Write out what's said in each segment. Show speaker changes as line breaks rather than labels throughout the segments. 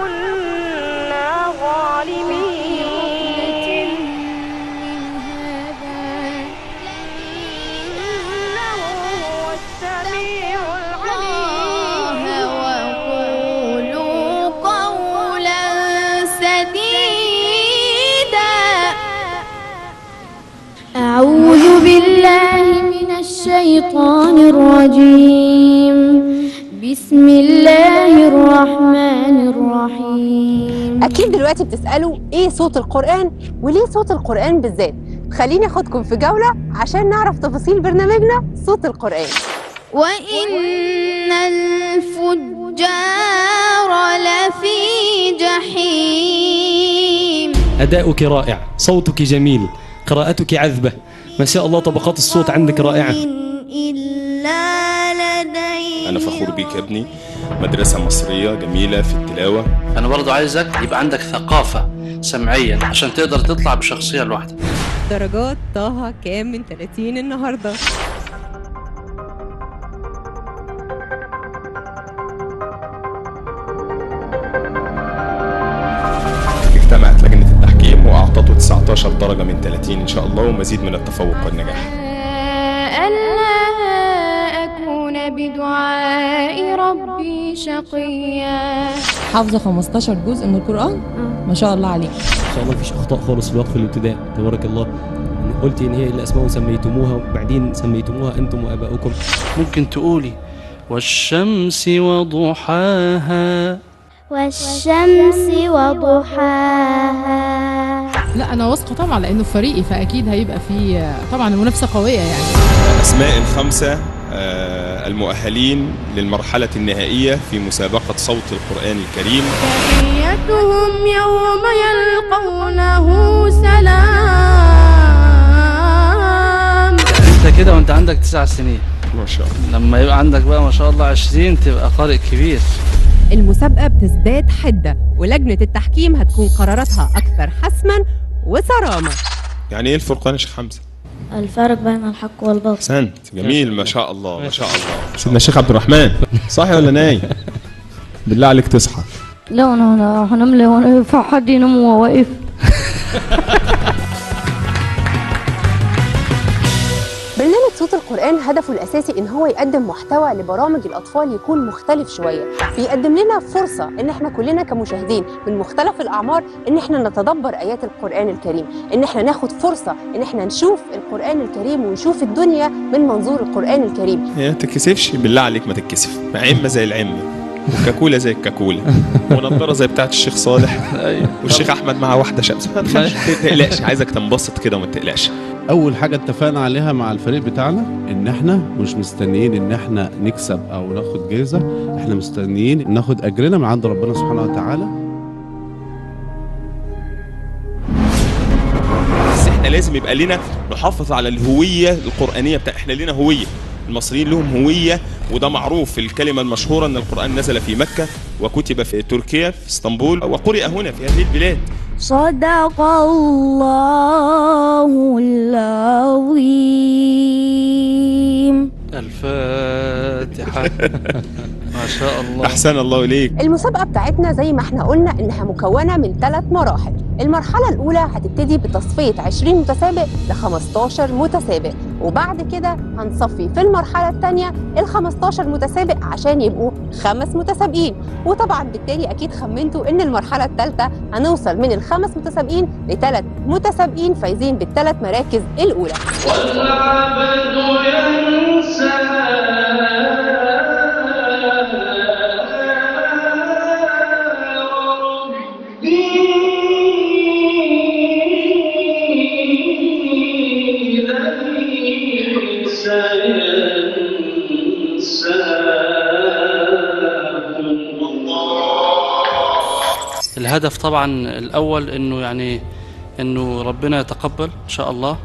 كنا ظالمين. إنه هو السميع العليم.
وقولوا قولا سديدا. أعوذ بالله من الشيطان الرجيم. بسم الله الرحمن الرحيم.
أكيد دلوقتي بتسألوا إيه صوت القرآن وليه صوت القرآن بالذات؟ خليني أخدكم في جولة عشان نعرف تفاصيل برنامجنا صوت القرآن.
وإن الفجار لفي جحيم.
أداؤك رائع، صوتك جميل، قراءتك عذبة، ما شاء الله طبقات الصوت عندك رائعة.
أنا فخور بيك يا ابني، مدرسة مصرية جميلة في التلاوة.
أنا برضو عايزك يبقى عندك ثقافة سمعيا عشان تقدر تطلع بشخصية لوحدك.
درجات طه كام من 30 النهارده؟
اجتمعت لجنة التحكيم وأعطته 19 درجة من 30 إن شاء الله، ومزيد من التفوق والنجاح.
ألا أكون بدعاء ربي شقيا.
حافظة 15 جزء من القرآن؟ ما شاء الله عليك.
ما شاء الله مفيش أخطاء خالص في وقف الابتداء، تبارك الله. قلت إن هي الأسماء سميتموها وبعدين سميتموها أنتم وآباؤكم.
ممكن تقولي والشمس وضحاها.
والشمس وضحاها.
لا أنا واثقة طبعا لأنه فريقي فأكيد هيبقى فيه طبعا المنافسة قوية يعني.
أسماء الخمسة المؤهلين للمرحلة النهائية في مسابقة صوت القرآن الكريم.
تحيتهم يوم يلقونه سلام.
انت كده وانت عندك 9 سنين
ما شاء الله.
لما يبقى عندك بقى ما شاء الله 20 تبقى قارئ كبير.
المسابقة بتزداد حدة ولجنة التحكيم هتكون قراراتها أكثر حسما وصرامة.
يعني إيه الفرقان يا شيخ حمزة؟
الفرق بين الحق والباطل.
أحسنت، جميل، ما شاء الله ما شاء الله. سيدنا الشيخ عبد الرحمن، صاحي ولا نايم؟ بالله عليك تصحى.
لا أنا هنام لي وأنا ينفع حد ينام وهو واقف؟
برنامج صوت القرآن هدفه الأساسي إن هو يقدم محتوى لبرامج الأطفال يكون مختلف شوية، بيقدم لنا فرصة إن إحنا كلنا كمشاهدين من مختلف الأعمار إن إحنا نتدبر آيات القرآن الكريم، إن إحنا ناخد فرصة إن إحنا نشوف القرآن الكريم ونشوف الدنيا من منظور القرآن الكريم.
ما تتكسفش بالله عليك، ما تتكسف، عمة زي العمة وكاكولا زي الكاكولا ونضاره زي بتاعت الشيخ صالح والشيخ أحمد مع واحدة شمس. ما تقلقش، عايزك تنبسط كده وما تقلقش.
اول حاجه اتفقنا عليها مع الفريق بتاعنا ان احنا مش مستنيين ان احنا نكسب او ناخد جايزه، احنا مستنيين ناخد اجرنا من عند ربنا سبحانه وتعالى.
بس احنا لازم يبقى لنا نحافظ على الهويه القرانيه احنا لنا هويه، المصريين لهم هويه، وده معروف في الكلمه المشهوره ان القران نزل في مكه وكتب في تركيا في اسطنبول وقرئ هنا في هذه البلاد.
صدق الله العظيم.
الفاتحة. ما شاء الله.
أحسن الله إليك.
المسابقة بتاعتنا زي ما احنا قلنا إنها مكونة من 3 مراحل. المرحلة الأولى هتبتدي بتصفية 20 متسابق ل 15 متسابق، وبعد كده هنصفي في المرحلة الثانية ال 15 متسابق عشان يبقوا 5 متسابقين، وطبعا بالتالي أكيد خمنتوا إن المرحلة الثالثة هنوصل من ال5 متسابقين ل3 متسابقين فايزين بال3 مراكز الأولى.
والعبد ينسى الهدف طبعا الأول إنه ربنا يتقبل إن شاء الله.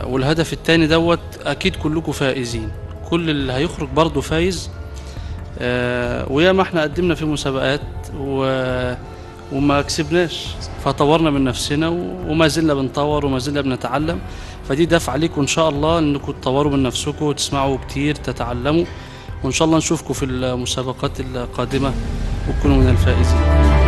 والهدف الثاني دوت أكيد كلكم فائزين، كل اللي هيخرج برضه فايز. وياما احنا قدمنا في مسابقات وما كسبناش، فطورنا من نفسنا وما زلنا بنطور وما زلنا بنتعلم. فدي دفع عليكم إن شاء الله إنكم تطوروا من نفسكم وتسمعوا كتير تتعلموا، وإن شاء الله نشوفكم في المسابقات القادمة وتكونوا من الفائزين.